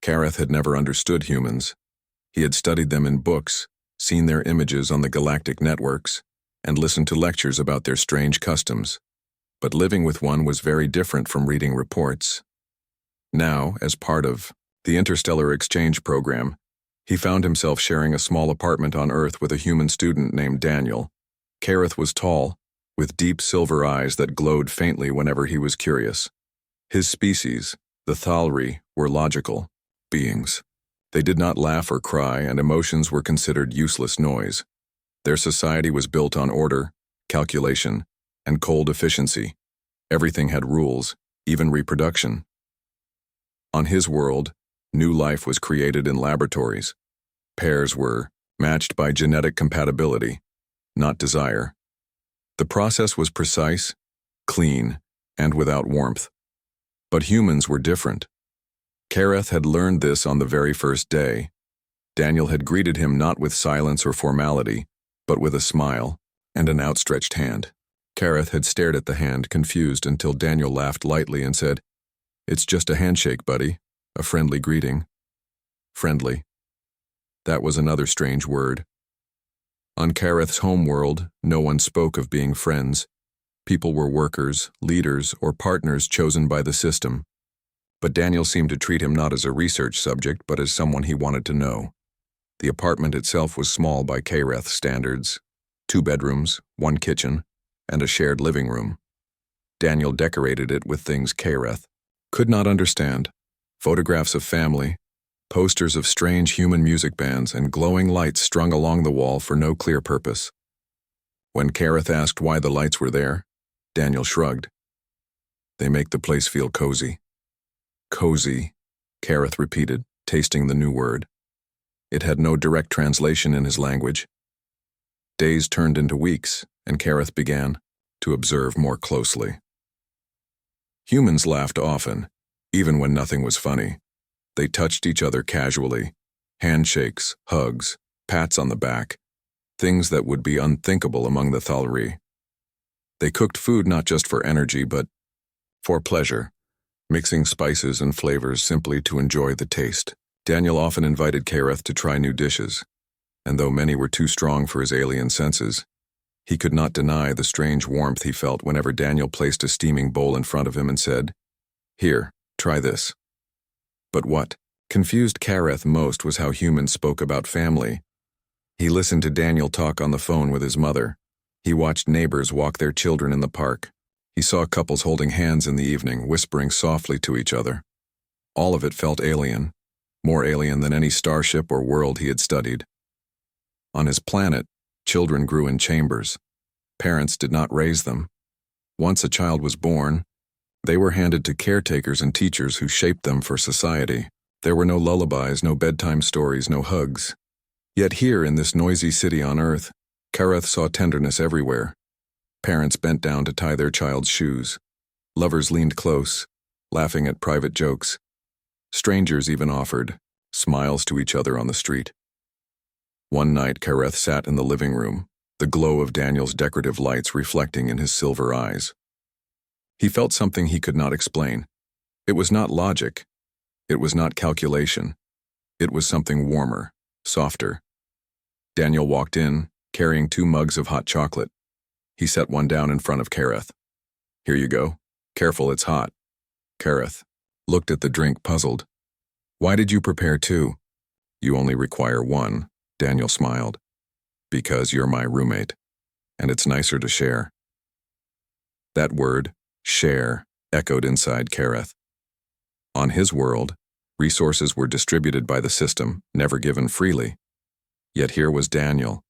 Kareth had never understood humans. He had studied them in books, seen their images on the galactic networks, and listened to lectures about their strange customs. But living with one was very different from reading reports. Now, as part of the interstellar exchange program, he found himself sharing a small apartment on Earth with a human student named Daniel. Kareth was tall, with deep silver eyes that glowed faintly whenever he was curious. His species, the Thalri, were logical beings. They did not laugh or cry, and emotions were considered useless noise. Their society was built on order, calculation, and cold efficiency. Everything had rules, even reproduction. On his world, new life was created in laboratories. Pairs were matched by genetic compatibility, not desire. The process was precise, clean, and without warmth. But humans were different. Kareth had learned this on the very first day. Daniel had greeted him not with silence or formality, but with a smile and an outstretched hand. Kareth had stared at the hand, confused, until Daniel laughed lightly and said, "It's just a handshake, buddy, a friendly greeting." Friendly. That was another strange word. On Kareth's homeworld, no one spoke of being friends. People were workers, leaders, or partners chosen by the system. But Daniel seemed to treat him not as a research subject, but as someone he wanted to know. The apartment itself was small by Kareth standards: 2 bedrooms, 1 kitchen, and a shared living room. Daniel decorated it with things Kareth could not understand: photographs of family, posters of strange human music bands, and glowing lights strung along the wall for no clear purpose. When Kareth asked why the lights were there, Daniel shrugged. "They make the place feel cozy." Cozy, Kareth repeated, tasting the new word. It had no direct translation in his language. Days turned into weeks, and Kareth began to observe more closely. Humans laughed often, even when nothing was funny. They touched each other casually: handshakes, hugs, pats on the back, things that would be unthinkable among the Thalri. They cooked food not just for energy, but for pleasure, mixing spices and flavors simply to enjoy the taste. Daniel often invited Kareth to try new dishes, and though many were too strong for his alien senses, he could not deny the strange warmth he felt whenever Daniel placed a steaming bowl in front of him and said, "Here, try this." But what confused Kareth most was how humans spoke about family. He listened to Daniel talk on the phone with his mother. He watched neighbors walk their children in the park. He saw couples holding hands in the evening, whispering softly to each other. All of it felt alien, more alien than any starship or world he had studied. On his planet, children grew in chambers. Parents did not raise them. Once a child was born, they were handed to caretakers and teachers who shaped them for society. There were no lullabies, no bedtime stories, no hugs. Yet here in this noisy city on Earth, Kareth saw tenderness everywhere. Parents bent down to tie their child's shoes. Lovers leaned close, laughing at private jokes. Strangers even offered smiles to each other on the street. One night, Kareth sat in the living room, the glow of Daniel's decorative lights reflecting in his silver eyes. He felt something he could not explain. It was not logic. It was not calculation. It was something warmer, softer. Daniel walked in, carrying 2 mugs of hot chocolate. He set one down in front of Kareth. "Here you go. Careful, it's hot." Kareth looked at the drink, puzzled. "Why did you prepare 2? "You only require 1, Daniel smiled. "Because you're my roommate, and it's nicer to share." That word, share, echoed inside Kareth. On his world, resources were distributed by the system, never given freely. Yet here was Daniel,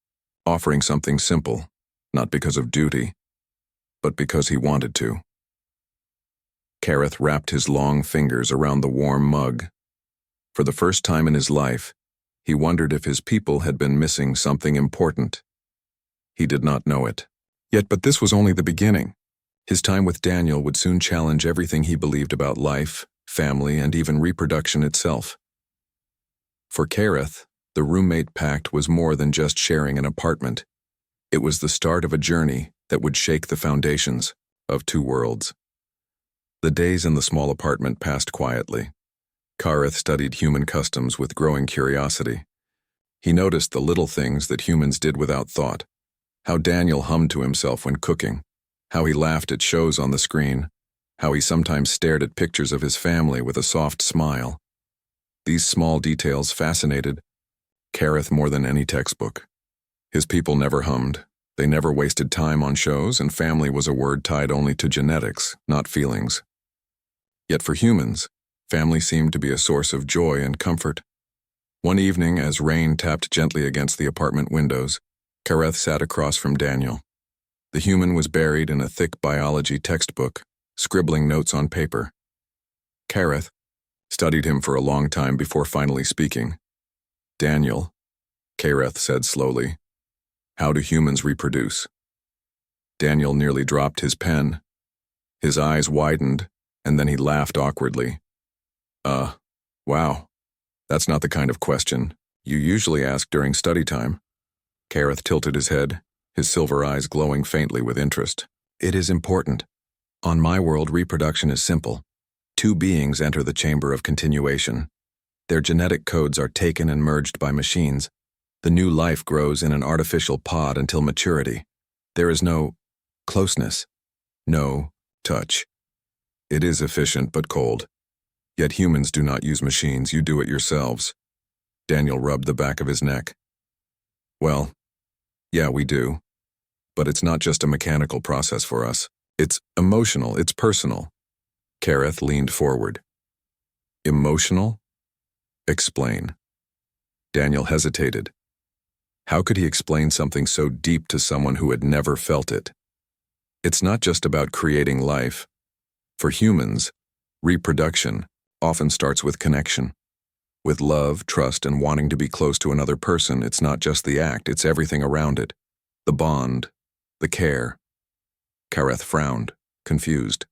offering something simple, not because of duty, but because he wanted to. Kareth wrapped his long fingers around the warm mug. For the first time in his life, he wondered if his people had been missing something important. He did not know it. But this was only the beginning. His time with Daniel would soon challenge everything he believed about life, family, and even reproduction itself. For Kareth, the roommate pact was more than just sharing an apartment. It was the start of a journey that would shake the foundations of 2 worlds. The days in the small apartment passed quietly. Kareth studied human customs with growing curiosity. He noticed the little things that humans did without thought, how Daniel hummed to himself when cooking, how he laughed at shows on the screen, how he sometimes stared at pictures of his family with a soft smile. These small details fascinated Kareth more than any textbook. His people never hummed, they never wasted time on shows, and family was a word tied only to genetics, not feelings. Yet for humans, family seemed to be a source of joy and comfort. One evening, as rain tapped gently against the apartment windows, Kareth sat across from Daniel. The human was buried in a thick biology textbook, scribbling notes on paper. Kareth studied him for a long time before finally speaking. "Daniel," Kareth said slowly, "how do humans reproduce?" Daniel nearly dropped his pen. His eyes widened, and then he laughed awkwardly. Wow. That's not the kind of question you usually ask during study time." Kareth tilted his head, his silver eyes glowing faintly with interest. "It is important. On my world, reproduction is simple. Two beings enter the chamber of continuation. Their genetic codes are taken and merged by machines. The new life grows in an artificial pod until maturity. There is no closeness, no touch. It is efficient but cold. Yet humans do not use machines, you do it yourselves." Daniel rubbed the back of his neck. "Well, yeah, we do. But it's not just a mechanical process for us. It's emotional, it's personal." Kareth leaned forward. "Emotional? Explain." Daniel hesitated. How could he explain something so deep to someone who had never felt it? It's not just about creating life. For humans, reproduction often starts with connection. With love, trust, and wanting to be close to another person, it's not just the act, it's everything around it. The bond, the care. Kareth frowned, confused.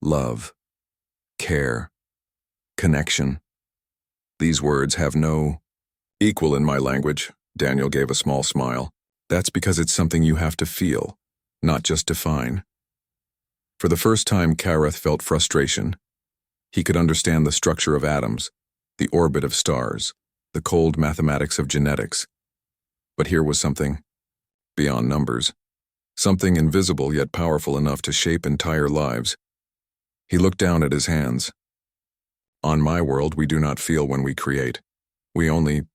Love, care, connection. These words have no equal in my language. Daniel gave a small smile. That's because it's something you have to feel, not just define. For the first time, Kareth felt frustration. He could understand the structure of atoms, the orbit of stars, the cold mathematics of genetics. But here was something beyond numbers, something invisible yet powerful enough to shape entire lives. He looked down at his hands. On my world, we do not feel when we create. We only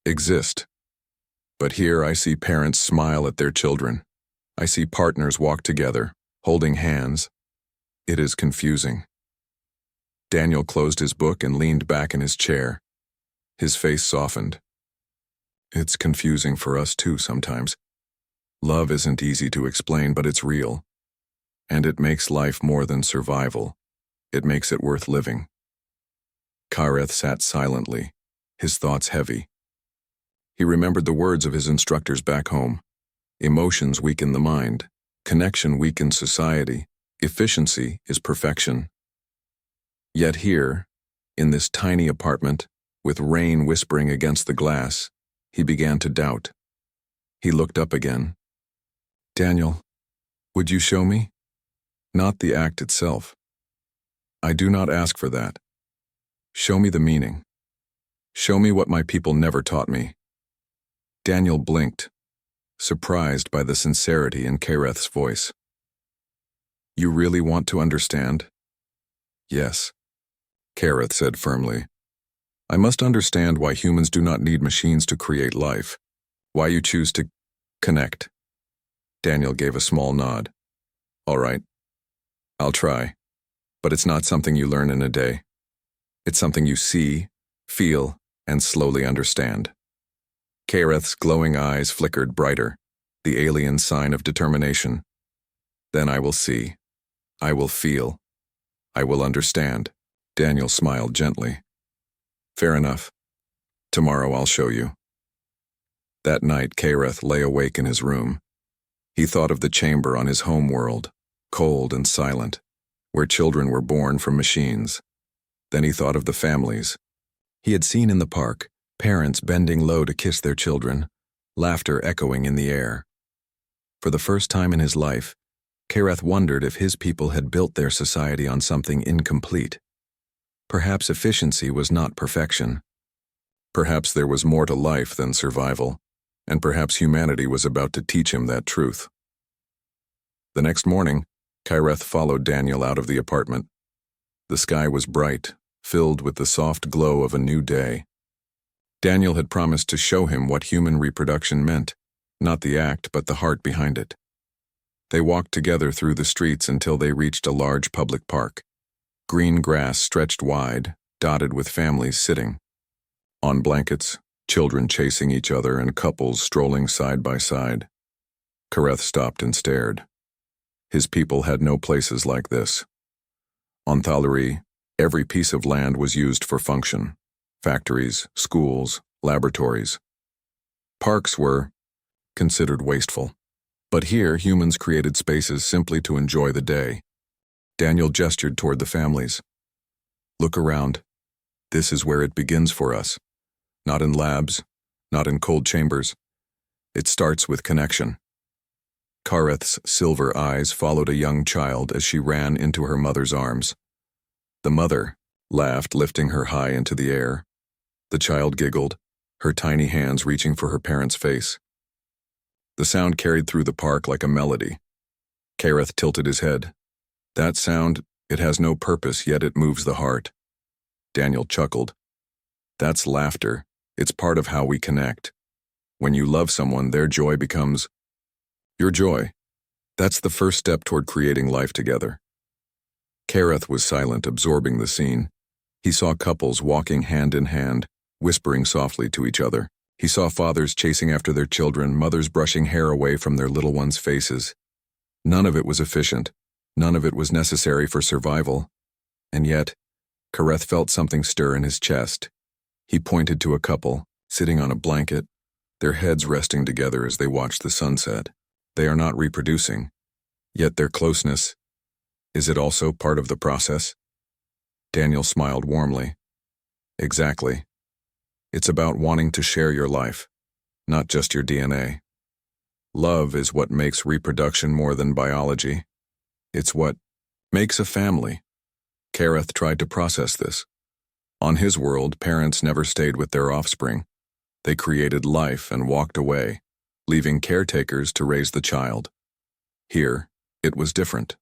exist. But here I see parents smile at their children. I see partners walk together, holding hands. It is confusing. Daniel closed his book and leaned back in his chair. His face softened. It's confusing for us too sometimes. Love isn't easy to explain, but it's real. And it makes life more than survival. It makes it worth living. Kareth sat silently, his thoughts heavy. He remembered the words of his instructors back home. Emotions weaken the mind. Connection weakens society. Efficiency is perfection. Yet here, in this tiny apartment, with rain whispering against the glass, he began to doubt. He looked up again. "Daniel, would you show me? Not the act itself. I do not ask for that. Show me the meaning. Show me what my people never taught me." Daniel blinked, surprised by the sincerity in Kareth's voice. "You really want to understand?" "Yes," Kareth said firmly. "I must understand why humans do not need machines to create life. Why you choose to connect." Daniel gave a small nod. "All right. I'll try. But it's not something you learn in a day. It's something you see, feel, and slowly understand." Kareth's glowing eyes flickered brighter, the alien sign of determination. "Then I will see. I will feel. I will understand." Daniel smiled gently. "Fair enough. Tomorrow I'll show you." That night, Kareth lay awake in his room. He thought of the chamber on his home world, cold and silent, where children were born from machines. Then he thought of the families he had seen in the park, parents bending low to kiss their children, laughter echoing in the air. For the first time in his life, Kareth wondered if his people had built their society on something incomplete. Perhaps efficiency was not perfection. Perhaps there was more to life than survival, and perhaps humanity was about to teach him that truth. The next morning, Kyreth followed Daniel out of the apartment. The sky was bright, filled with the soft glow of a new day. Daniel had promised to show him what human reproduction meant, not the act but the heart behind it. They walked together through the streets until they reached a large public park. Green grass stretched wide, dotted with families sitting. On blankets, children chasing each other and couples strolling side by side. Kyreth stopped and stared. His people had no places like this. On Thalari, every piece of land was used for function. Factories, schools, laboratories. Parks were considered wasteful. But here, humans created spaces simply to enjoy the day. Daniel gestured toward the families. Look around. This is where it begins for us. Not in labs, not in cold chambers. It starts with connection. Kyreth's silver eyes followed a young child as she ran into her mother's arms. The mother laughed, lifting her high into the air. The child giggled, her tiny hands reaching for her parent's face. The sound carried through the park like a melody. Kyreth tilted his head. That sound, it has no purpose, yet it moves the heart. Daniel chuckled. That's laughter. It's part of how we connect. When you love someone, their joy becomes your joy. That's the first step toward creating life together. Kyreth was silent, absorbing the scene. He saw couples walking hand in hand, whispering softly to each other. He saw fathers chasing after their children, mothers brushing hair away from their little ones' faces. None of it was efficient. None of it was necessary for survival. And yet, Kyreth felt something stir in his chest. He pointed to a couple, sitting on a blanket, their heads resting together as they watched the sunset. They are not reproducing, yet their closeness, is it also part of the process? Daniel smiled warmly. Exactly. It's about wanting to share your life, not just your DNA. Love is what makes reproduction more than biology. It's what makes a family. Kyreth tried to process this. On his world, parents never stayed with their offspring. They created life and walked away, leaving caretakers to raise the child. Here, it was different.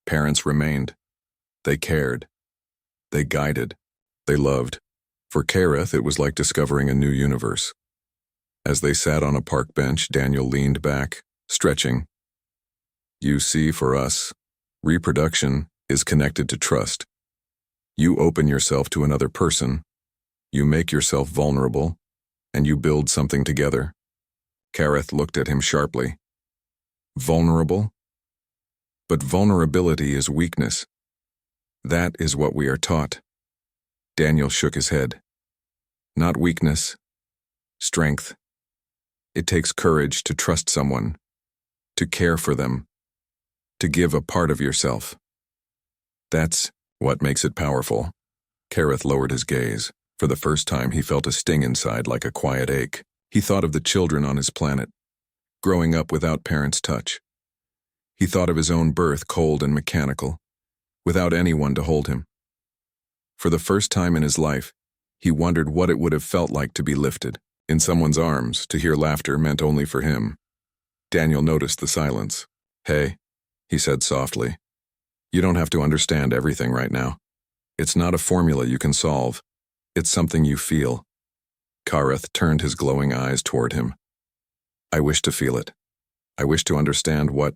Parents remained. They cared. They guided. They loved. For Kyreth, it was like discovering a new universe. As they sat on a park bench, Daniel leaned back, stretching. You see, for us, reproduction is connected to trust. You open yourself to another person, you make yourself vulnerable, and you build something together. Kyreth looked at him sharply. Vulnerable? But vulnerability is weakness. That is what we are taught. Daniel shook his head. Not weakness, strength. It takes courage to trust someone, to care for them, to give a part of yourself. That's what makes it powerful. Kyreth lowered his gaze. For the first time, he felt a sting inside, like a quiet ache. He thought of the children on his planet, growing up without parents' touch. He thought of his own birth, cold and mechanical, without anyone to hold him. For the first time in his life, he wondered what it would have felt like to be lifted. In someone's arms, to hear laughter meant only for him. Daniel noticed the silence. Hey, he said softly. You don't have to understand everything right now. It's not a formula you can solve. It's something you feel. Kyreth turned his glowing eyes toward him. I wish to feel it. I wish to understand what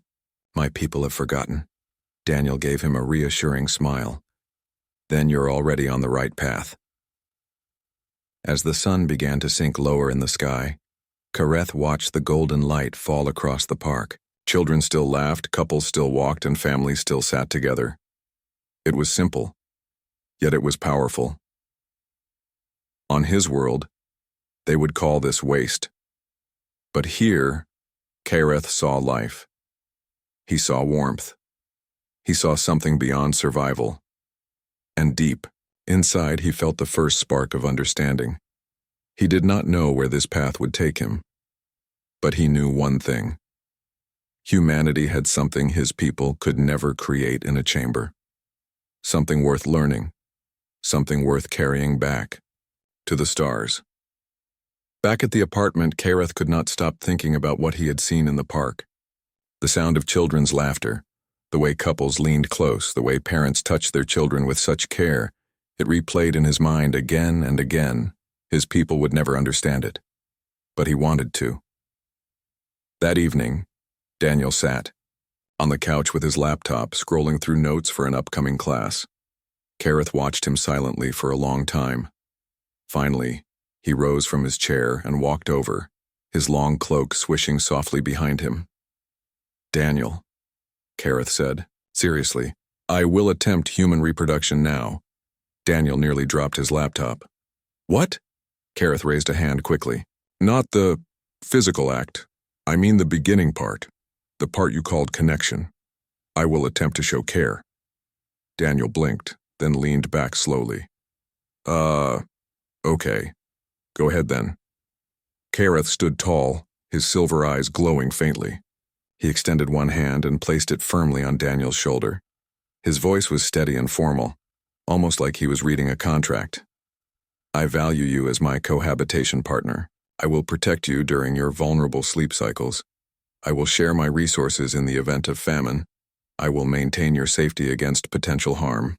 my people have forgotten. Daniel gave him a reassuring smile. Then you're already on the right path. As the sun began to sink lower in the sky, Kyreth watched the golden light fall across the park. Children still laughed, couples still walked, and families still sat together. It was simple, yet it was powerful. On his world, they would call this waste. But here, Kyreth saw life. He saw warmth. He saw something beyond survival. And deep, inside, he felt the first spark of understanding. He did not know where this path would take him. But he knew one thing. Humanity had something his people could never create in a chamber. Something worth learning. something worth carrying back, to the stars. Back at the apartment, Kareth could not stop thinking about what he had seen in the park. The sound of children's laughter, the way couples leaned close, the way parents touched their children with such care, it replayed in his mind again and again. His people would never understand it, but he wanted to. That evening, Daniel sat on the couch with his laptop, scrolling through notes for an upcoming class. Kareth watched him silently for a long time. Finally, he rose from his chair and walked over, his long cloak swishing softly behind him. "Daniel," Kareth said, "seriously, I will attempt human reproduction now." Daniel nearly dropped his laptop. "What?" Kareth raised a hand quickly. "Not the physical act. I mean the beginning part, the part you called connection. I will attempt to show care." Daniel blinked, then leaned back slowly. Okay. Go ahead then." Kareth stood tall, his silver eyes glowing faintly. He extended one hand and placed it firmly on Daniel's shoulder. His voice was steady and formal, almost like he was reading a contract. "I value you as my cohabitation partner. I will protect you during your vulnerable sleep cycles. I will share my resources in the event of famine. I will maintain your safety against potential harm."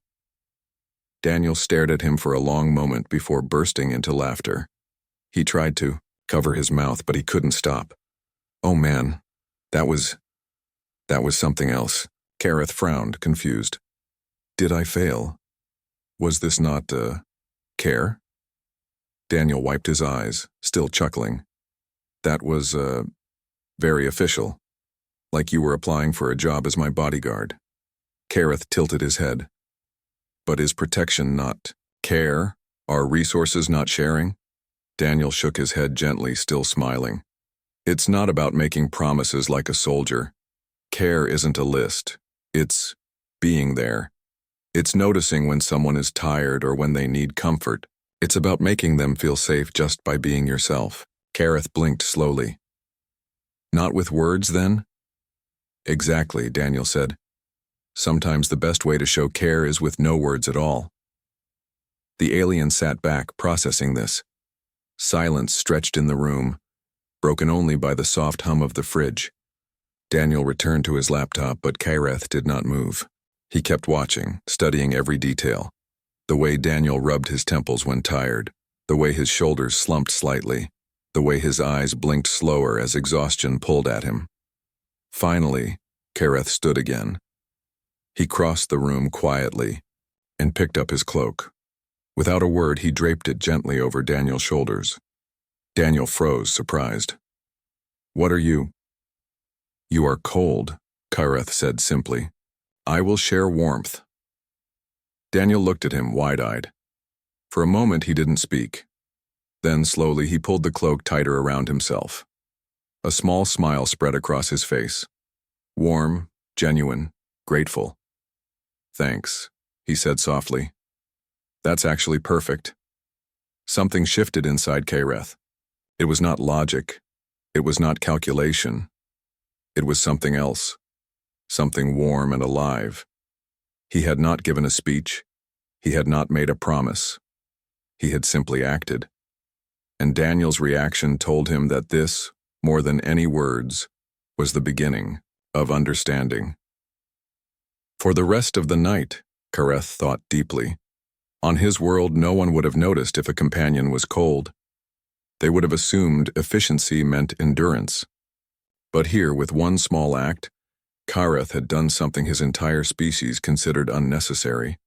Daniel stared at him for a long moment before bursting into laughter. He tried to cover his mouth, but he couldn't stop. "Oh man, that was something else." Kareth frowned, confused. "Did I fail? Was this not, care?" Daniel wiped his eyes, still chuckling. "That was, very official. Like you were applying for a job as my bodyguard." Kareth tilted his head. "But is protection not care? Are resources not sharing?" Daniel shook his head gently, still smiling. "It's not about making promises like a soldier. Care isn't a list. It's being there. It's noticing when someone is tired or when they need comfort. It's about making them feel safe just by being yourself." Kareth blinked slowly. "Not with words, then?" "Exactly," Daniel said. "Sometimes the best way to show care is with no words at all." The alien sat back, processing this. Silence stretched in the room, broken only by the soft hum of the fridge. Daniel returned to his laptop, but Kareth did not move. He kept watching, studying every detail. The way Daniel rubbed his temples when tired, the way his shoulders slumped slightly, the way his eyes blinked slower as exhaustion pulled at him. Finally, Kareth stood again. He crossed the room quietly and picked up his cloak. Without a word, he draped it gently over Daniel's shoulders. Daniel froze, surprised. "What are you?" "You are cold," Kareth said simply. "I will share warmth." Daniel looked at him, wide-eyed. For a moment, he didn't speak. Then, slowly, he pulled the cloak tighter around himself. A small smile spread across his face. Warm, genuine, grateful. "Thanks," he said softly. "That's actually perfect." Something shifted inside Kareth. It was not logic. It was not calculation. It was something else. Something warm and alive. He had not given a speech. He had not made a promise. He had simply acted. And Daniel's reaction told him that this, more than any words, was the beginning of understanding. For the rest of the night, Kareth thought deeply. On his world, no one would have noticed if a companion was cold. They would have assumed efficiency meant endurance. But here, with one small act, Kareth had done something his entire species considered unnecessary.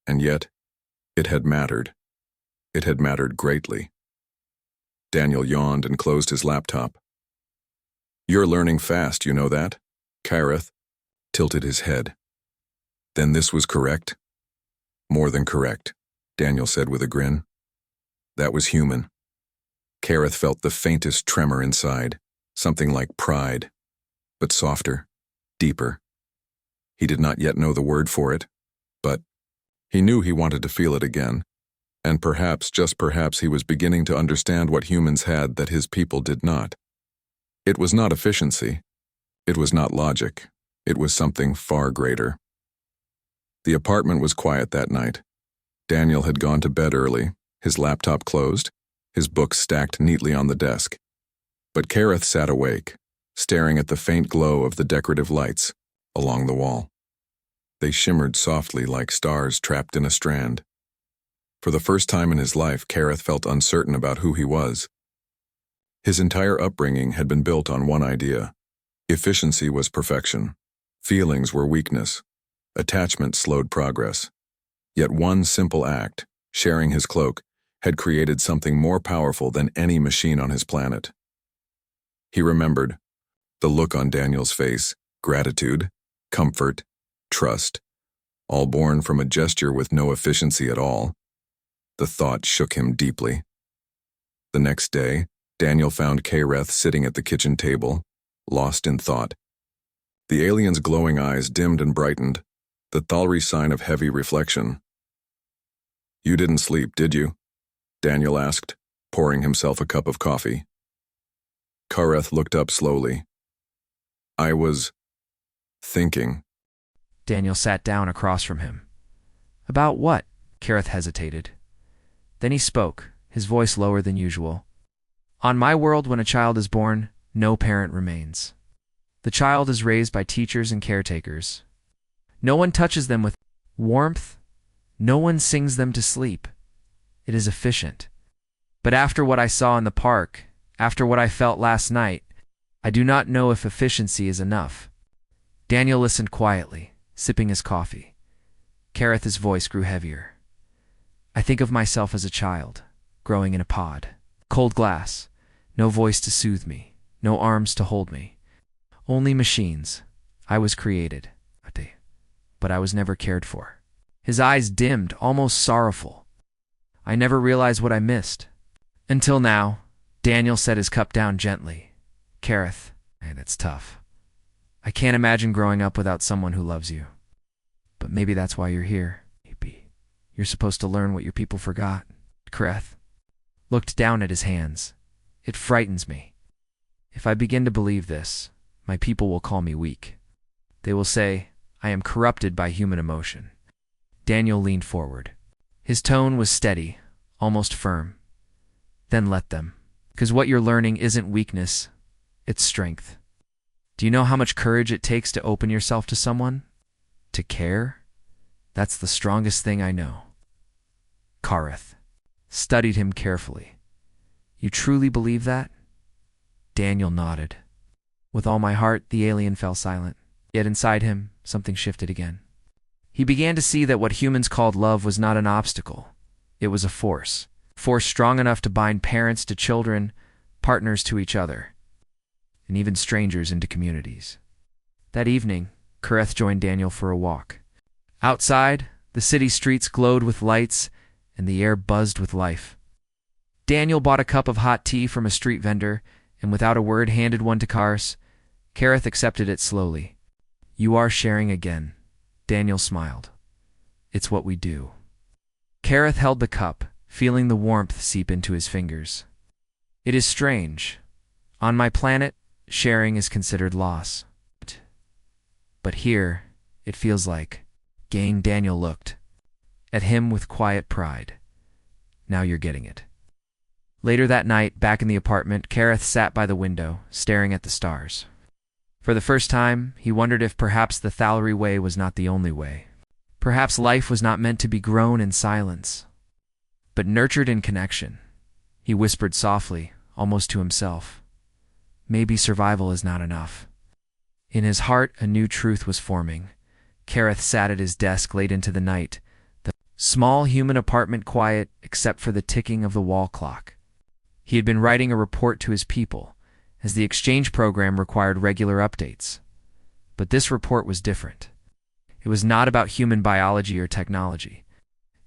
And yet, it had mattered. It had mattered greatly. Daniel yawned and closed his laptop. "You're learning fast, you know that?" Kareth tilted his head. "Then this was correct?" "More than correct," Daniel said with a grin. "That was human." Kareth felt the faintest tremor inside, something like pride, but softer, deeper. He did not yet know the word for it, but he knew he wanted to feel it again, and perhaps, just perhaps, he was beginning to understand what humans had that his people did not. It was not efficiency. It was not logic. It was something far greater. The apartment was quiet that night. Daniel had gone to bed early, his laptop closed, his books stacked neatly on the desk. But Kareth sat awake, staring at the faint glow of the decorative lights along the wall. They shimmered softly like stars trapped in a strand. For the first time in his life, Kareth felt uncertain about who he was. His entire upbringing had been built on one idea. Efficiency was perfection. Feelings were weakness. Attachment slowed progress. Yet one simple act, sharing his cloak, had created something more powerful than any machine on his planet. He remembered the look on Daniel's face, gratitude, comfort, trust, all born from a gesture with no efficiency at all. The thought shook him deeply. The next day, Daniel found Kareth sitting at the kitchen table, lost in thought. The alien's glowing eyes dimmed and brightened, the Thalri sign of heavy reflection. "You didn't sleep, did you?" Daniel asked, pouring himself a cup of coffee. Kareth looked up slowly. "I was thinking." Daniel sat down across from him. "About what?" Kareth hesitated. Then he spoke, his voice lower than usual. "On my world, when a child is born, no parent remains. The child is raised by teachers and caretakers. No one touches them with warmth. No one sings them to sleep. It is efficient. But after what I saw in the park, after what I felt last night, I do not know if efficiency is enough." Daniel listened quietly, sipping his coffee. Kareth's voice grew heavier. "I think of myself as a child, growing in a pod. Cold glass, no voice to soothe me, no arms to hold me. Only machines. I was created, but I was never cared for." His eyes dimmed, almost sorrowful. "I never realized what I missed. Until now." Daniel set his cup down gently. "Kareth, and it's tough. I can't imagine growing up without someone who loves you. But maybe that's why you're here. You're supposed to learn what your people forgot." Kareth looked down at his hands. "It frightens me. If I begin to believe this, my people will call me weak. They will say, I am corrupted by human emotion." Daniel leaned forward. His tone was steady, almost firm. "Then let them. Because what you're learning isn't weakness, it's strength. Do you know how much courage it takes to open yourself to someone? To care? That's the strongest thing I know." Kareth studied him carefully. "You truly believe that?" Daniel nodded. "With all my heart." The alien fell silent. Yet inside him, something shifted again. He began to see that what humans called love was not an obstacle. It was a force strong enough to bind parents to children, partners to each other, and even strangers into communities. That evening, Kareth joined Daniel for a walk. Outside, the city streets glowed with lights, and the air buzzed with life. Daniel bought a cup of hot tea from a street vendor, and without a word handed one to Kareth. Kareth accepted it slowly. "You are sharing again." Daniel smiled. "It's what we do." Kareth held the cup, feeling the warmth seep into his fingers. "It is strange. On my planet, sharing is considered loss. But here, it feels like gain." Daniel looked at him with quiet pride. "Now you're getting it." Later that night, back in the apartment, Kareth sat by the window, staring at the stars. For the first time, he wondered if perhaps the Thalri way was not the only way. Perhaps life was not meant to be grown in silence, but nurtured in connection. He whispered softly, almost to himself, "Maybe survival is not enough." In his heart, a new truth was forming. Kareth sat at his desk late into the night, the small human apartment quiet except for the ticking of the wall clock. He had been writing a report to his people, as the exchange program required regular updates. But this report was different. It was not about human biology or technology.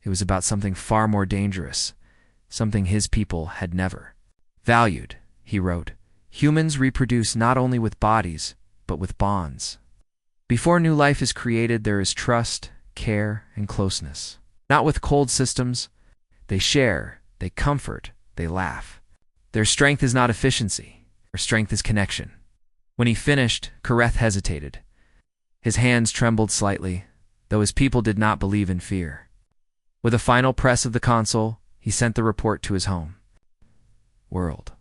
It was about something far more dangerous, something his people had never valued. He wrote, "Humans reproduce not only with bodies, but with bonds. Before new life is created, there is trust, care, and closeness. Not with cold systems. They share, they comfort, they laugh. Their strength is not efficiency. Their strength is connection." When he finished, Kareth hesitated. His hands trembled slightly, though his people did not believe in fear. With a final press of the console, he sent the report to his home world.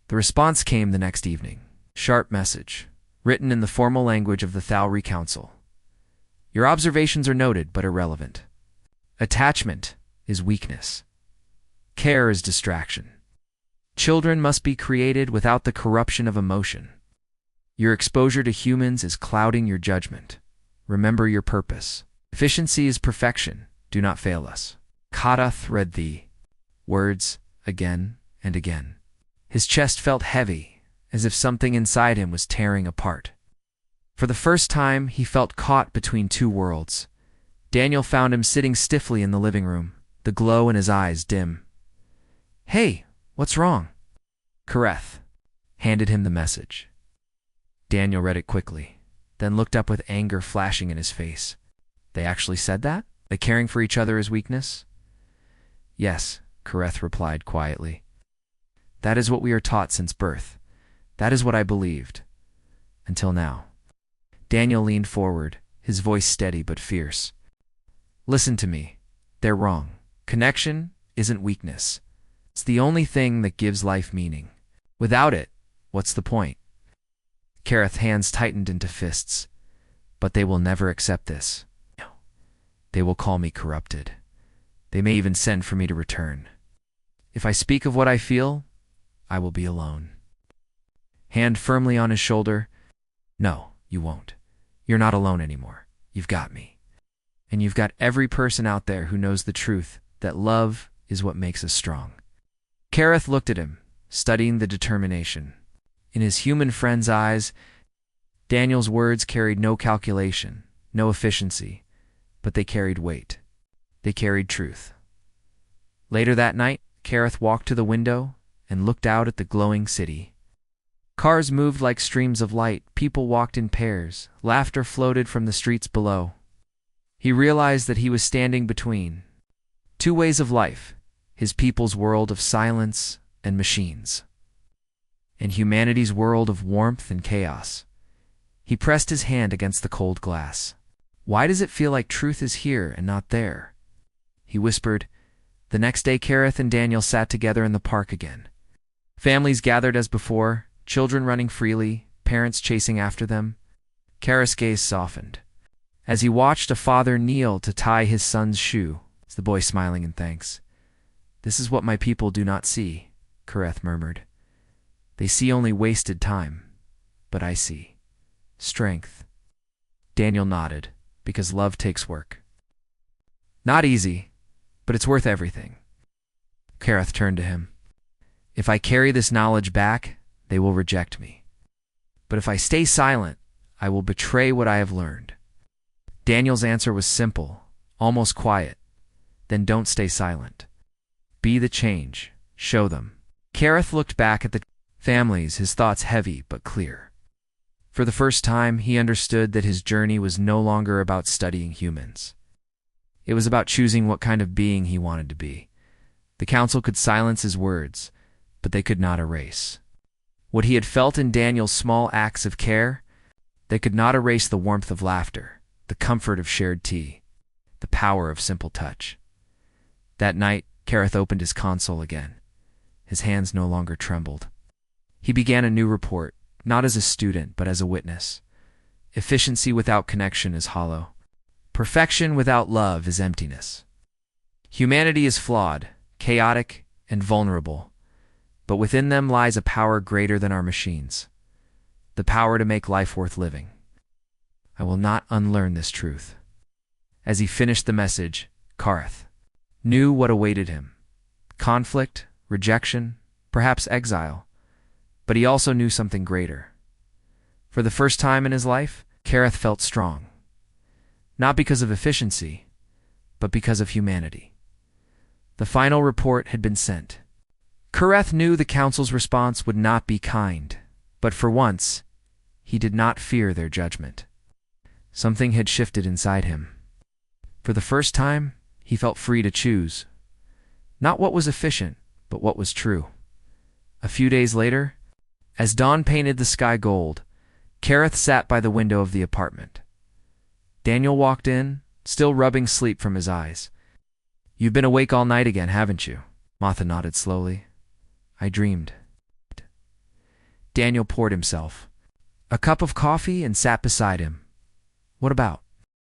The response came the next evening. Sharp message, written in the formal language of the Thalri Council. Your observations are noted but irrelevant. Attachment is weakness. Care is distraction. Children must be created without the corruption of emotion. Your exposure to humans is clouding your judgment. Remember your purpose. Efficiency is perfection. Do not fail us. Kadath read the words again and again. His chest felt heavy, as if something inside him was tearing apart. For the first time, he felt caught between two worlds. Daniel found him sitting stiffly in the living room, the glow in his eyes dim. Hey, what's wrong? Kareth handed him the message. Daniel read it quickly, then looked up with anger flashing in his face. They actually said that? That caring for each other is weakness? Yes, Kareth replied quietly. That is what we are taught since birth. That is what I believed. Until now. Daniel leaned forward, his voice steady but fierce. Listen to me. They're wrong. Connection isn't weakness. It's the only thing that gives life meaning. Without it, what's the point? Kareth's hands tightened into fists. But they will never accept this. No. They will call me corrupted. They may even send for me to return. If I speak of what I feel, I will be alone. Hand firmly on his shoulder. No, you won't. You're not alone anymore. You've got me. And you've got every person out there who knows the truth, that love is what makes us strong. Kareth looked at him, studying the determination. In his human friend's eyes, Daniel's words carried no calculation, no efficiency, but they carried weight. They carried truth. Later that night, Kareth walked to the window and looked out at the glowing city. Cars moved like streams of light, people walked in pairs, laughter floated from the streets below. He realized that he was standing between two ways of life, his people's world of silence and machines, and humanity's world of warmth and chaos. He pressed his hand against the cold glass. Why does it feel like truth is here and not there? He whispered. The next day, Kareth and Daniel sat together in the park again. Families gathered as before, children running freely, parents chasing after them. Kareth's gaze softened. As he watched a father kneel to tie his son's shoe, the boy smiling in thanks. This is what my people do not see, Kareth murmured. They see only wasted time, but I see strength. Daniel nodded, because love takes work. Not easy, but it's worth everything. Kareth turned to him. If I carry this knowledge back, they will reject me. But if I stay silent, I will betray what I have learned. Daniel's answer was simple, almost quiet. Then don't stay silent. Be the change. Show them. Kareth looked back at the families, his thoughts heavy but clear. For the first time, he understood that his journey was no longer about studying humans. It was about choosing what kind of being he wanted to be. The council could silence his words, but they could not erase what he had felt in Daniel's small acts of care. They could not erase the warmth of laughter, the comfort of shared tea, the power of simple touch. That night, Kareth opened his console again. His hands no longer trembled. He began a new report, not as a student, but as a witness. Efficiency without connection is hollow. Perfection without love is emptiness. Humanity is flawed, chaotic, and vulnerable, but within them lies a power greater than our machines, the power to make life worth living. I will not unlearn this truth. As he finished the message, Kareth knew what awaited him. Conflict, rejection, perhaps exile. But he also knew something greater. For the first time in his life, Kareth felt strong. Not because of efficiency, but because of humanity. The final report had been sent. Kareth knew the council's response would not be kind, but for once, he did not fear their judgment. Something had shifted inside him. For the first time, he felt free to choose. Not what was efficient, but what was true. A few days later, as dawn painted the sky gold, Kareth sat by the window of the apartment. Daniel walked in, still rubbing sleep from his eyes. You've been awake all night again, haven't you? Martha nodded slowly. I dreamed. Daniel poured himself a cup of coffee and sat beside him. What about?